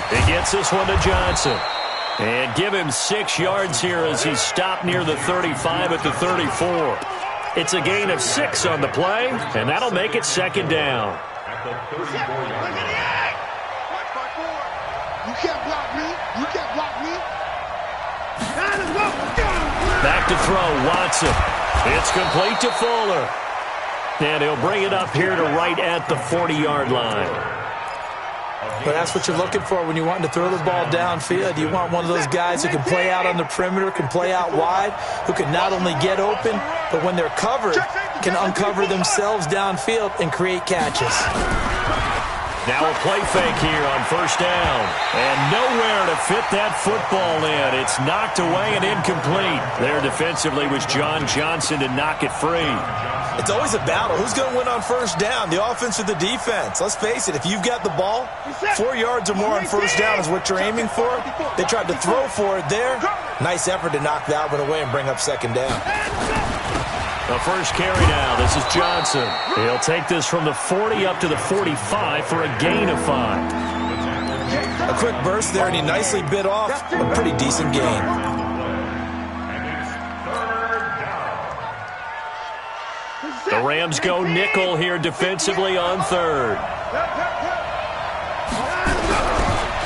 He gets this one to Johnson. And give him 6 yards here as he's stopped near the 35 at the 34. It's a gain of 6 on the play, and that'll make it second down. You can't block me. You can't block me. Back to throw, Watson. It's complete to Fuller. And he'll bring it up here to right at the 40-yard line. But that's what you're looking for when you're wanting to throw the ball downfield. You want one of those guys who can play out on the perimeter, can play out wide, who can not only get open, but when they're covered, can uncover themselves downfield and create catches. Now a play fake here on first down. And nowhere to fit that football in. It's knocked away and incomplete. There defensively was John Johnson to knock it free. It's always a battle. Who's going to win on first down, the offense or the defense? Let's face it, if you've got the ball, 4 yards or more on first down is what you're aiming for. They tried to throw for it there. Nice effort to knock that one away and bring up second down. The first carry now. This is Johnson. He'll take this from the 40 up to the 45 for a gain of 5. A quick burst there, and he nicely bit off a pretty decent gain. The Rams go nickel here defensively on third.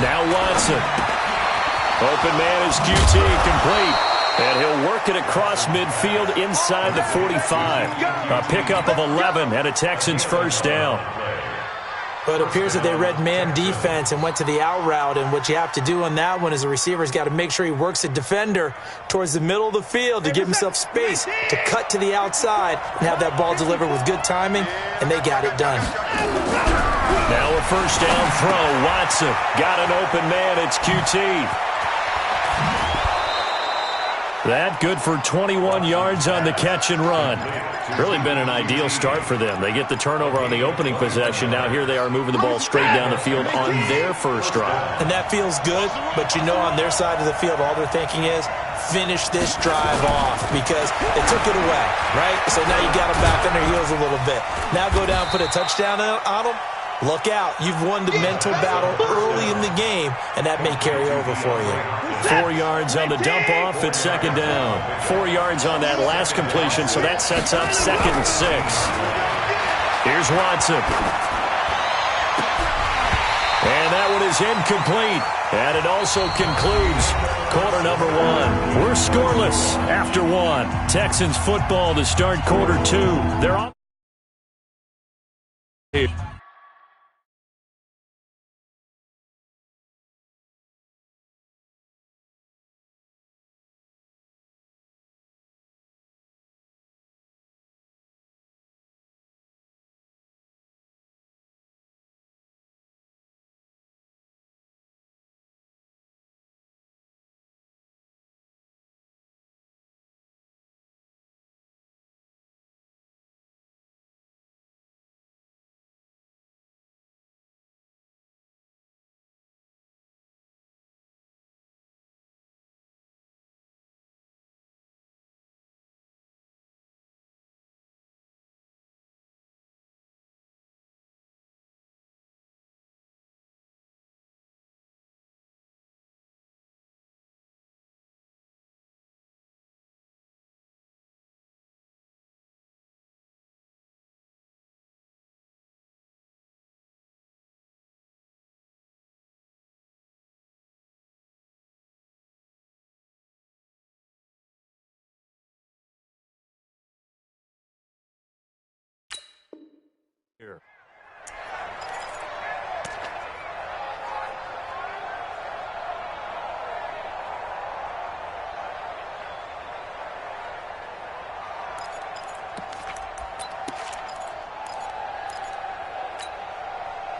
Now Watson. Open man is QT, complete. And he'll work it across midfield inside the 45. A pickup of 11 and a Texans first down. But it appears that they read man defense and went to the out route. And what you have to do on that one is the receiver's got to make sure he works the defender towards the middle of the field to give himself space to cut to the outside and have that ball delivered with good timing, and they got it done. Now a first down throw. Watson got an open man. It's QT. That good for 21 yards on the catch and run. Really been an ideal start for them. They get the turnover on the opening possession. Now here they are moving the ball straight down the field on their first drive. And that feels good, but you know on their side of the field all they're thinking is finish this drive off because they took it away, right? So now you got them back on their heels a little bit. Now go down, put a touchdown on them. Look out. You've won the mental battle early in the game, and that may carry over for you. 4 yards on the dump off at second down. 4 yards on that last completion, so that sets up 2nd and 6. Here's Watson. And that one is incomplete. And it also concludes quarter number 1. We're scoreless after 1. Texans football to start quarter 2. They're on. Here.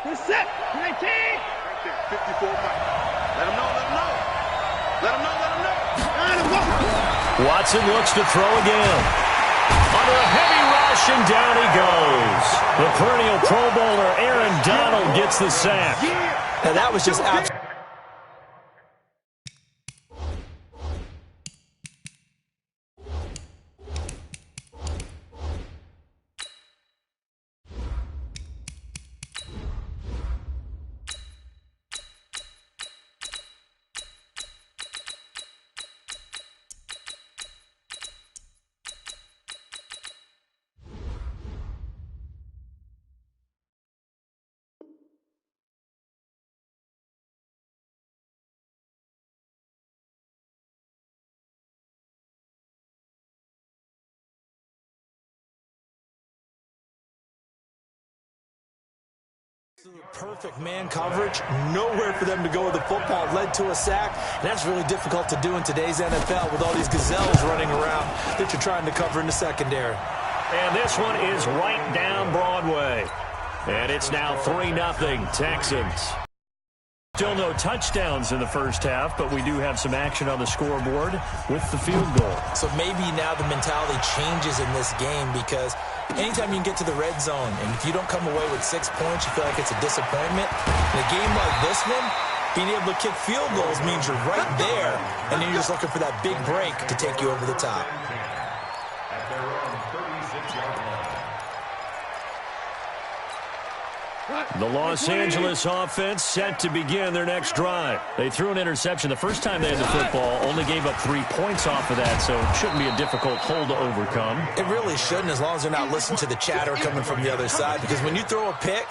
We're set. 19. 54. Let him know. Let him know. Watson looks to throw again. Under a heavy rush, and down he goes. The perennial Pro Bowler Aaron Donald gets the sack. Now that was just absolutely. Perfect man coverage, nowhere for them to go with the football, led to a sack, and that's really difficult to do in today's NFL with all these gazelles running around that you're trying to cover in the secondary. And this one is right down Broadway. And it's now 3-0 Texans. Still no touchdowns in the first half, but we do have some action on the scoreboard with the field goal. So maybe now the mentality changes in this game because anytime you can get to the red zone, and if you don't come away with 6 points, you feel like it's a disappointment. In a game like this one, being able to kick field goals means you're right there, and then you're just looking for that big break to take you over the top. The Los Angeles offense set to begin their next drive. They threw an interception the first time they had the football, only gave up 3 points off of that, so it shouldn't be a difficult hole to overcome. It really shouldn't, as long as they're not listening to the chatter coming from the other side, because when you throw a pick,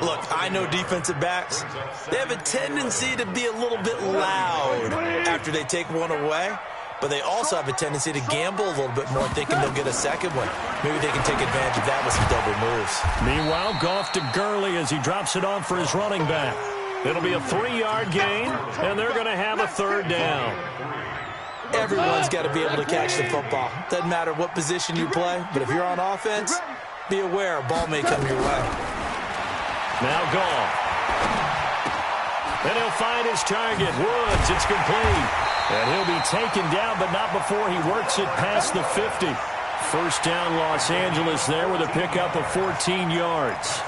look, I know defensive backs, they have a tendency to be a little bit loud after they take one away. But they also have a tendency to gamble a little bit more, thinking they'll get a second one. Maybe they can take advantage of that with some double moves. Meanwhile, Goff to Gurley as he drops it off for his running back. It'll be a 3-yard gain, and they're going to have a third down. Everyone's got to be able to catch the football. Doesn't matter what position you play, but if you're on offense, be aware a ball may come your way. Now Goff. And he'll find his target. Woods, it's complete. And he'll be taken down, but not before he works it past the 50. First down, Los Angeles there with a pickup of 14 yards.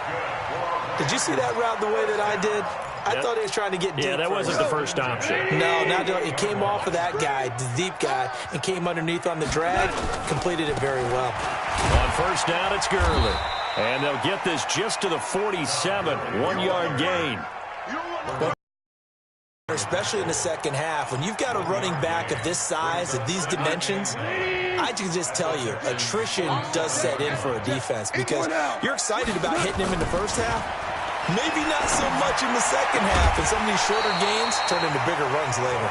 Did you see that route the way that I did? I thought he was trying to get deep. Yeah, that wasn't the first option. No, it came off of that guy, the deep guy, and came underneath on the drag, completed it very well. On first down, it's Gurley. And they'll get this just to the 47, 1-yard gain. Especially in the second half, when you've got a running back of this size, of these dimensions, I can just tell you, attrition does set in for a defense because you're excited about hitting him in the first half. Maybe not so much in the second half, and some of these shorter gains turn into bigger runs later.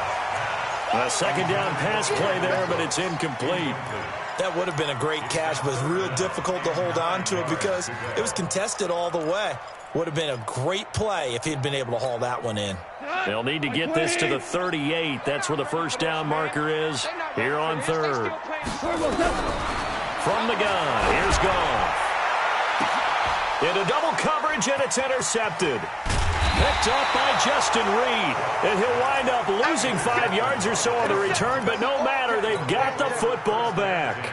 A second down pass play there, but it's incomplete. That would have been a great catch, but it's real difficult to hold on to it because it was contested all the way. Would have been a great play if he'd been able to haul that one in. They'll need to get this to the 38. That's where the first down marker is here on third. From the gun, here's Goff. Into double coverage, and it's intercepted. Picked up by Justin Reed. And he'll wind up losing 5 yards or so on the return, but no matter, they've got the football back.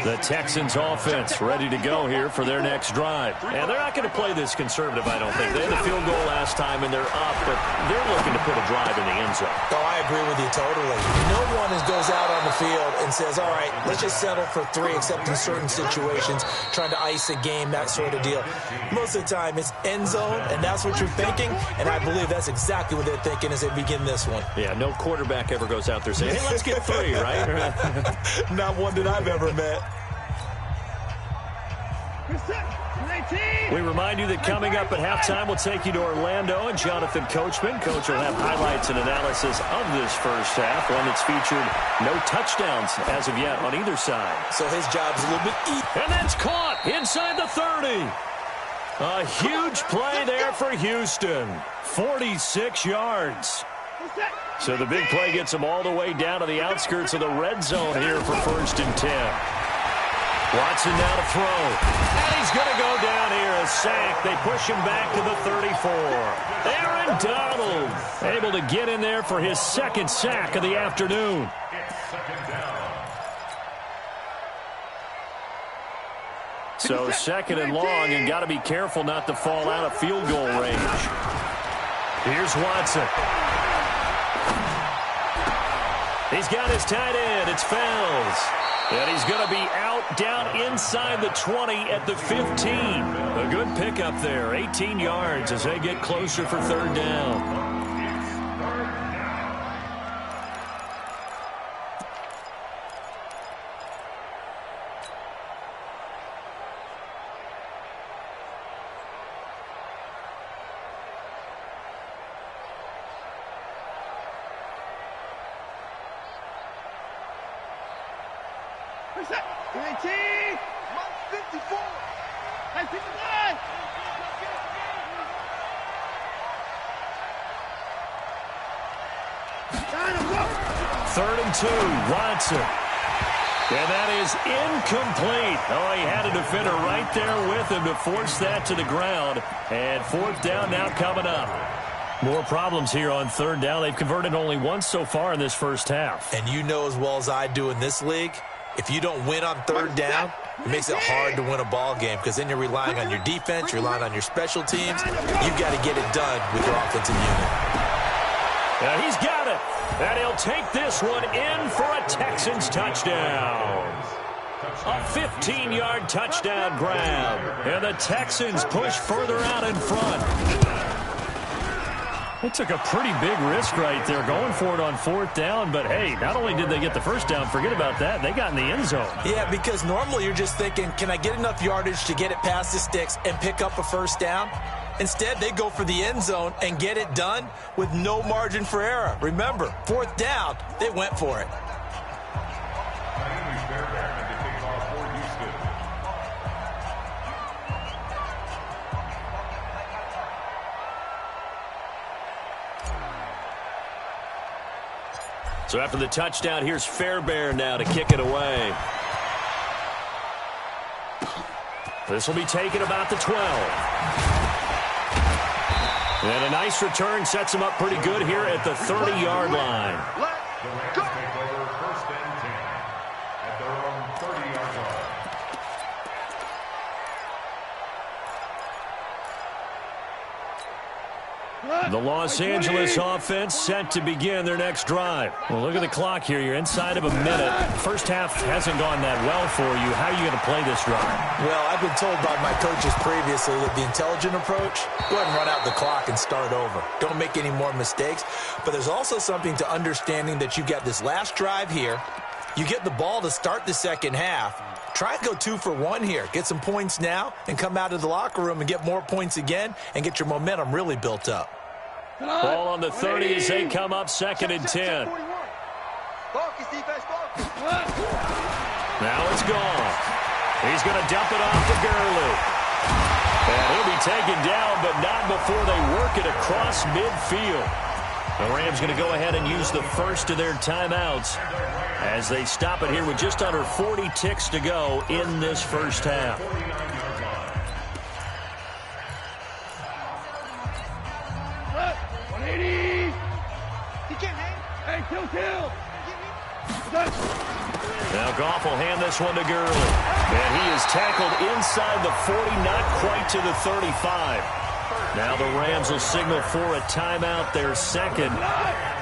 The Texans offense ready to go here for their next drive. And they're not going to play this conservative, I don't think. They had the field goal last time, and they're up, but they're looking to put a drive in the end zone. Oh, I agree with you totally. No one goes out on the field and says, all right, let's just settle for 3, except in certain situations, trying to ice a game, that sort of deal. Most of the time, it's end zone, and that's what you're thinking, and I believe that's exactly what they're thinking as they begin this one. Yeah, no quarterback ever goes out there saying, hey, let's get 3, right? Not one that I've ever met. We remind you that coming up at halftime, we'll take you to Orlando and Jonathan Coachman. Coach will have highlights and analysis of this first half, one that's featured no touchdowns as of yet on either side. So his job's a little bit easy. And that's caught inside the 30. A huge play there for Houston. 46 yards. So the big play gets them all the way down to the outskirts of the red zone here for 1st and 10. Watson now to throw. And he's going to go down here. A sack. They push him back to the 34. Aaron Donald able to get in there for his second sack of the afternoon. So second and long, and got to be careful not to fall out of field goal range. Here's Watson. He's got his tight end. It's Fells. And he's going to be out down inside the 20 at the 15. A good pickup there. 18 yards as they get closer for third down. 3rd and 2, Watson. And that is incomplete. Oh, he had a defender right there with him to force that to the ground. And 4th down now coming up. More problems here on 3rd down. They've converted only once so far in this first half. And you know as well as I do in this league, if you don't win on 3rd down, it makes it hard to win a ball game because then you're relying on your defense, you're relying on your special teams. You've got to get it done with your offensive unit. Yeah, he's got it. And he'll take this one in for a Texans touchdown. A 15-yard touchdown grab. And the Texans push further out in front. They took a pretty big risk right there going for it on 4th down. But, hey, not only did they get the first down, forget about that, they got in the end zone. Yeah, because normally you're just thinking, can I get enough yardage to get it past the sticks and pick up a first down? Instead, they go for the end zone and get it done with no margin for error. Remember, 4th down, they went for it. So after the touchdown, here's Fairbairn now to kick it away. This will be taken about the 12. And a nice return sets him up pretty good here at the 30-yard line. Let's go. The Los Angeles offense set to begin their next drive. Well, look at the clock here. You're inside of a minute. First half hasn't gone that well for you. How are you going to play this drive? Well, I've been told by my coaches previously that the intelligent approach, go ahead and run out the clock and start over. Don't make any more mistakes. But there's also something to understanding that you got this last drive here. You get the ball to start the second half. Try and go 2 for 1 here. Get some points now and come out of the locker room and get more points again and get your momentum really built up. Ball on the 30 as they come up 2nd and 10. Now it's gone. He's going to dump it off to Gurley. And he'll be taken down, but not before they work it across midfield. The Rams going to go ahead and use the first of their timeouts as they stop it here with just under 40 ticks to go in this first half. Now Goff will hand this one to Gurley. And he is tackled inside the 40, not quite to the 35. Now the Rams will signal for a timeout, their second,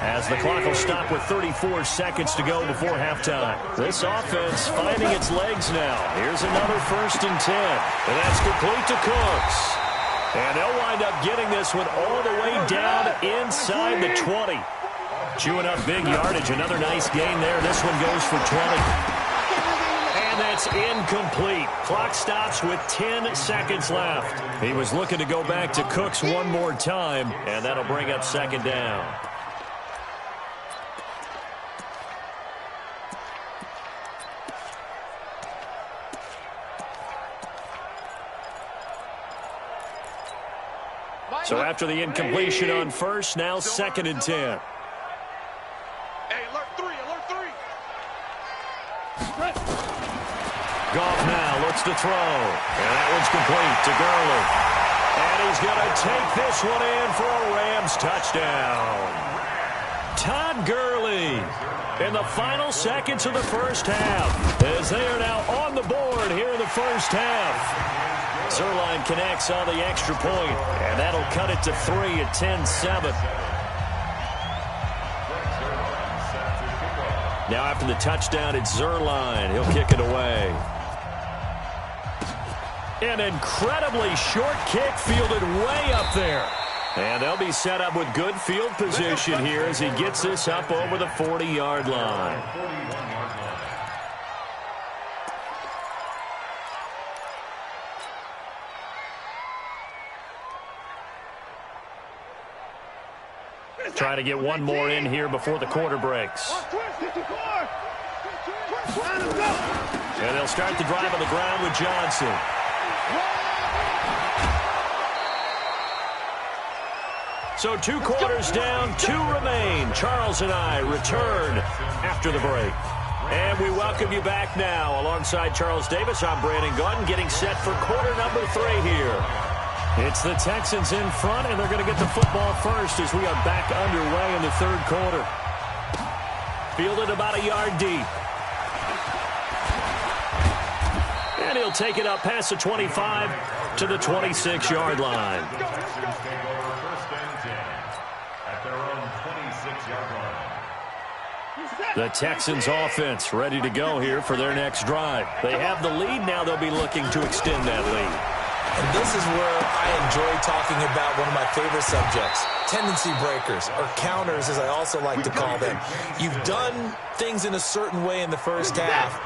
as the clock will stop with 34 seconds to go before halftime. This offense finding its legs now. Here's another 1st and 10. And that's complete to Cooks. And they'll wind up getting this one all the way down inside the 20. Chewing up big yardage. Another nice gain there. This one goes for 20. And that's incomplete. Clock stops with 10 seconds left. He was looking to go back to Cooks one more time, and that'll bring up 2nd down. So after the incompletion on first, now 2nd and 10. Goff now looks to throw. And that one's complete to Gurley. And he's going to take this one in for a Rams touchdown. Todd Gurley in the final seconds of the first half as they are now on the board here in the first half. Zerline connects on the extra point, and that'll cut it to 3 at 10-7. Now after the touchdown, it's Zerline. He'll kick it away. An incredibly short kick fielded way up there. And they'll be set up with good field position here as he gets this up over the 40-yard line. Trying to get one more in here before the quarter breaks. And they'll start the drive on the ground with Johnson. So 2 quarters down, 2 remain. Charles and I return after the break. And we welcome you back now. Alongside Charles Davis, I'm Brandon Gaudin, getting set for quarter number 3 here. It's the Texans in front, and they're going to get the football first as we are back underway in the 3rd quarter. Fielded about a yard deep. And he'll take it up past the 25 to the 26-yard line. The Texans offense ready to go here for their next drive. They have the lead. Now they'll be looking to extend that lead. And this is where I enjoy talking about one of my favorite subjects, tendency breakers, or counters as I also like to call them. You've done things in a certain way in the first half,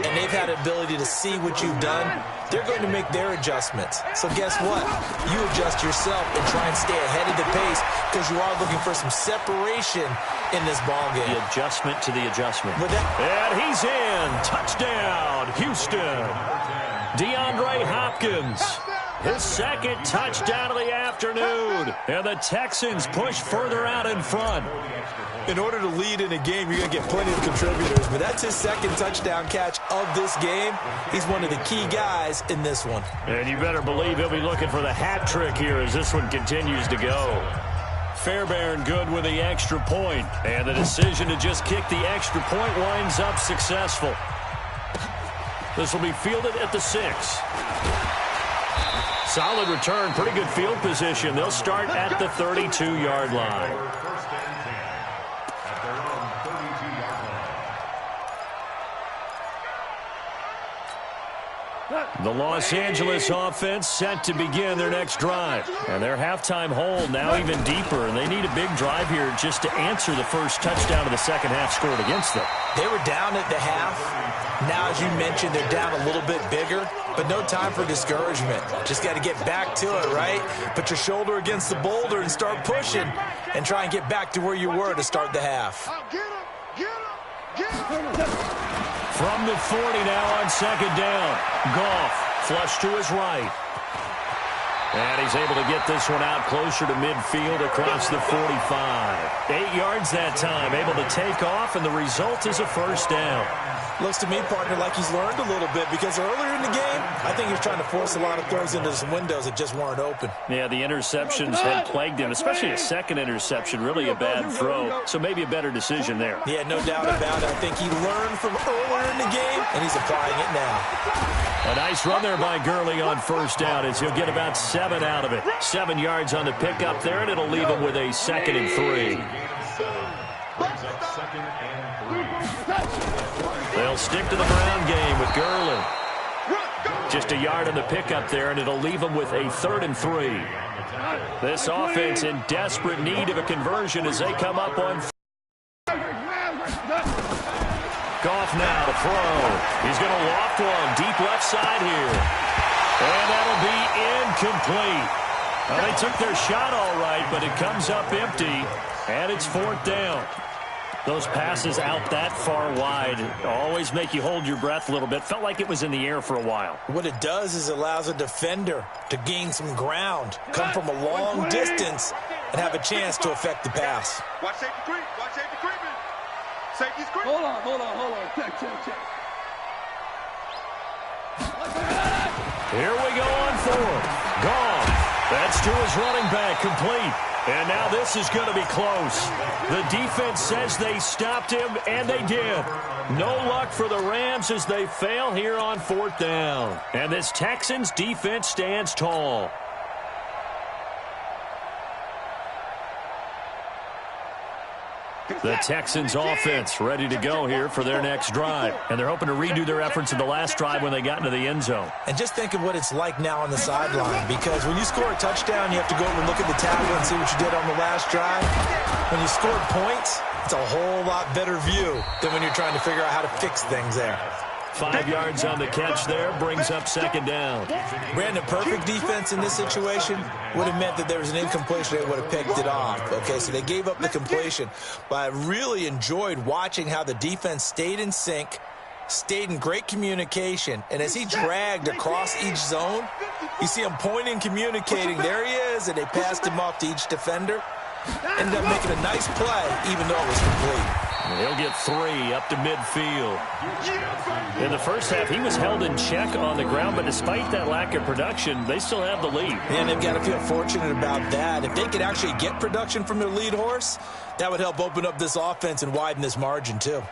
and they've had the ability to see what you've done. They're going to make their adjustments. So guess what? You adjust yourself and try and stay ahead of the pace because you are looking for some separation in this ballgame. The adjustment to the adjustment. And he's in. Touchdown, Houston. DeAndre Hopkins. His 2nd touchdown of the afternoon. And the Texans push further out in front. In order to lead in a game, you're going to get plenty of contributors. But that's his 2nd touchdown catch of this game. He's one of the key guys in this one. And you better believe he'll be looking for the hat trick here as this one continues to go. Fairbairn good with the extra point. And the decision to just kick the extra point winds up successful. This will be fielded at the 6. Solid return, pretty good field position. They'll start at the 32-yard line. The Los Angeles offense set to begin their next drive. And their halftime hole now even deeper. And they need a big drive here just to answer the first touchdown of the second half scored against them. They were down at the half. Now, as you mentioned, they're down a little bit bigger. But no time for discouragement. Just got to get back to it, right? Put your shoulder against the boulder and start pushing. And try and get back to where you were to start the half. From the 40 now on 2nd down. Goff flush to his right. And he's able to get this one out closer to midfield across the 45. 8 yards that time, able to take off, and the result is a first down. Looks to me, partner, like he's learned a little bit because earlier in the game, I think he was trying to force a lot of throws into some windows that just weren't open. Yeah, the interceptions had plagued him, especially a 2nd interception, really a bad throw. So maybe a better decision there. Yeah, no doubt about it. I think he learned from earlier in the game, and he's applying it now. A nice run there by Gurley on first down as he'll get about 7 out of it. 7 yards on the pickup there, and it'll leave him with a 2nd and 3. They'll stick to the ground game with Gurley. Just a yard on the pickup there, and it'll leave them with a 3rd and 3. This offense in desperate need of a conversion as they come up on. Goff now to throw. He's going to loft one deep left side here. And that'll be incomplete. Well, they took their shot all right, but it comes up empty, and it's 4th down. Those passes out that far wide always make you hold your breath a little bit. Felt like it was in the air for a while. What it does is it allows a defender to gain some ground, come from a long distance, and have a chance to affect the pass. Watch safety creep. Watch safety creeping. Safety's creeping. Hold on. Check. Here we go on 4th. Gone. That's to his running back, complete. And now this is going to be close. The defense says they stopped him, and they did. No luck for the Rams as they fail here on 4th down. And this Texans defense stands tall. The Texans offense ready to go here for their next drive. And they're hoping to redo their efforts in the last drive when they got into the end zone. And just think of what it's like now on the sideline, because when you score a touchdown, you have to go over and look at the tablet and see what you did on the last drive. When you scored points, it's a whole lot better view than when you're trying to figure out how to fix things there. 5 yards on the catch there, brings up 2nd down. Brandon, perfect defense in this situation would have meant that there was an incompletion. They would have picked it off. Okay, so they gave up the completion. But I really enjoyed watching how the defense stayed in sync, stayed in great communication. And as he dragged across each zone, you see him pointing, communicating. There he is, and they passed him off to each defender. Ended up making a nice play, even though it was complete. He'll get 3 up to midfield. In the first half, he was held in check on the ground, but despite that lack of production, they still have the lead. And they've got to feel fortunate about that. If they could actually get production from their lead horse, that would help open up this offense and widen this margin, too.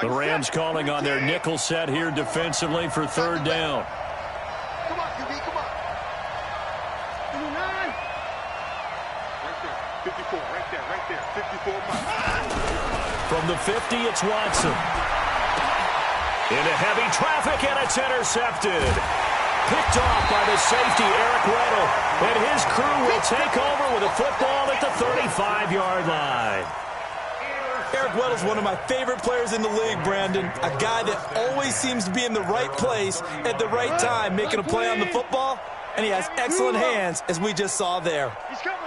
The Rams calling on their nickel set here defensively for 3rd down. Come on, QB, come on. 54, right there, 54 miles. From the 50, it's Watson. Into heavy traffic, and it's intercepted. Picked off by the safety, Eric Weddle. And his crew will take over with a football at the 35-yard line. Eric Weddle's one of my favorite players in the league, Brandon. A guy that always seems to be in the right place at the right time, making a play on the football. And he has excellent hands, as we just saw there. He's coming.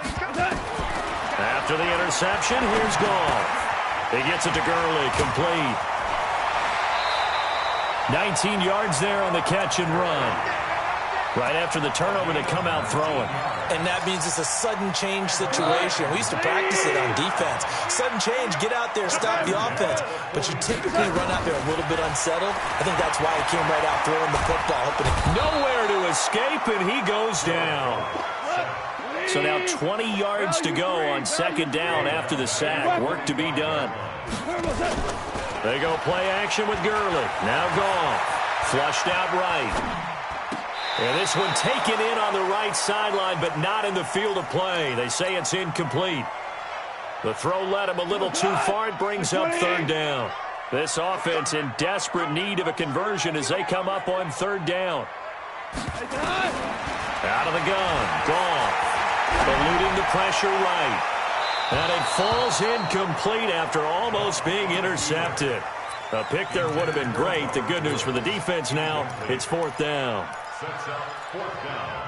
After the interception, here's Goff. He gets it to Gurley, complete. 19 yards there on the catch and run. Right after the turnover, they come out throwing. And that means it's a sudden change situation. We used to practice it on defense. Sudden change, get out there, stop the offense. But you typically run out there a little bit unsettled. I think that's why he came right out throwing the football. Nowhere to escape, and he goes down. So now 20 yards to go on 2nd down after the sack. Work to be done. They go play action with Gurley. Now Goff. Flushed out right. And this one taken in on the right sideline, but not in the field of play. They say it's incomplete. The throw led him a little too far. It brings up 3rd down. This offense in desperate need of a conversion as they come up on 3rd down. Out of the gun. Goff. Eluding the pressure right. And it falls incomplete after almost being intercepted. A pick there would have been great. The good news for the defense now, it's 4th down. Sets up 4th down.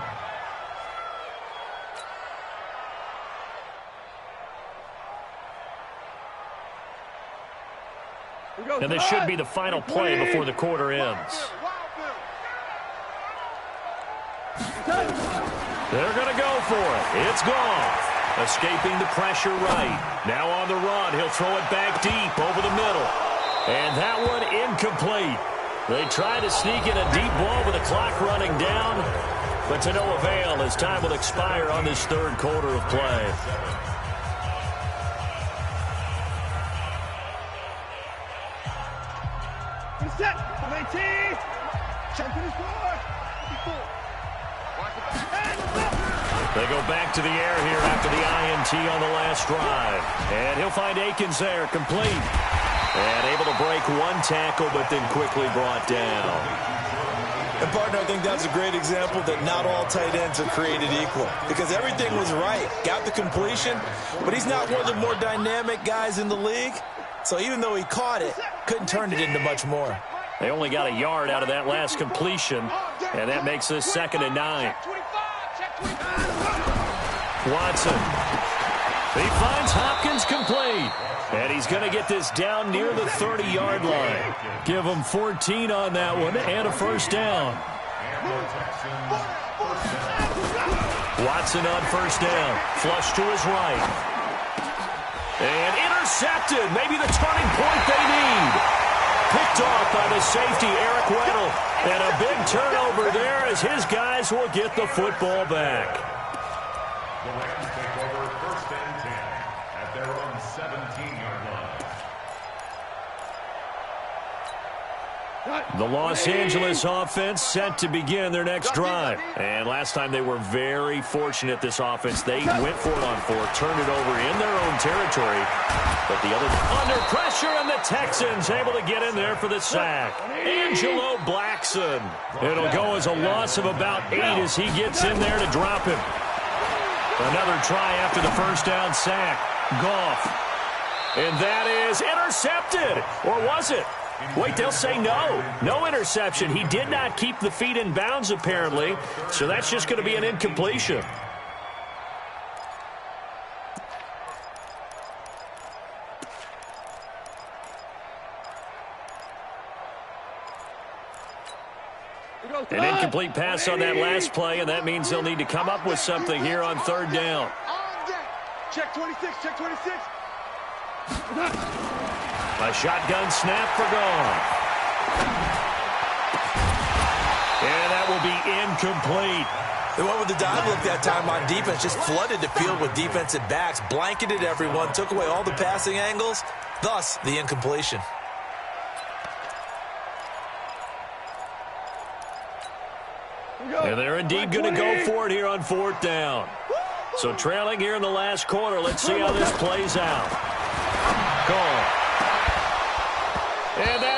And this should be the final play before the quarter ends. They're going to go for it. It's Goff. Escaping the pressure right. Now on the run. He'll throw it back deep over the middle. And that one incomplete. They try to sneak in a deep ball with the clock running down, but to no avail as time will expire on this 3rd quarter of play. Set. 19. Check to the score. 54. They go back to the air here after the INT on the last drive. And he'll find Akins there, complete. And able to break one tackle, but then quickly brought down. And, partner, I think that's a great example that not all tight ends are created equal. Because everything was right. Got the completion, but he's not one of the more dynamic guys in the league. So even though he caught it, couldn't turn it into much more. They only got a yard out of that last completion, and that makes this 2nd and 9. Watson. He finds Hopkins complete. And he's going to get this down near the 30-yard line. Give him 14 on that one and a 1st down. Watson on 1st down. Flush to his right. And intercepted. Maybe the turning point they need. Picked off by the safety, Eric Weddle. And a big turnover there as his guys will get the football back. The Rams take over 1st and 10 at their own 17-yard line. The Los Angeles offense set to begin their next drive. And last time they were very fortunate, this offense. They went for it on 4th, turned it over in their own territory. But the other under pressure, and the Texans able to get in there for the sack. Angelo Blackson. It'll go as a loss of about 8 as he gets in there to drop him. Another try after the 1st down sack. Goff. And that is intercepted. Or was it? Wait, they'll say no. No interception. He did not keep the feet in bounds, apparently. So that's just going to be an incompletion. An incomplete pass on that last play, and that means they'll need to come up with something here on third down. Check 26, check 26. A shotgun snap for Goff. And that will be incomplete. They went with the dive look that time on defense, just flooded the field with defensive backs, blanketed everyone, took away all the passing angles, thus the incompletion. And they're indeed going to go for it here on fourth down. So trailing here in the last quarter, let's see how this plays out. Goal. And that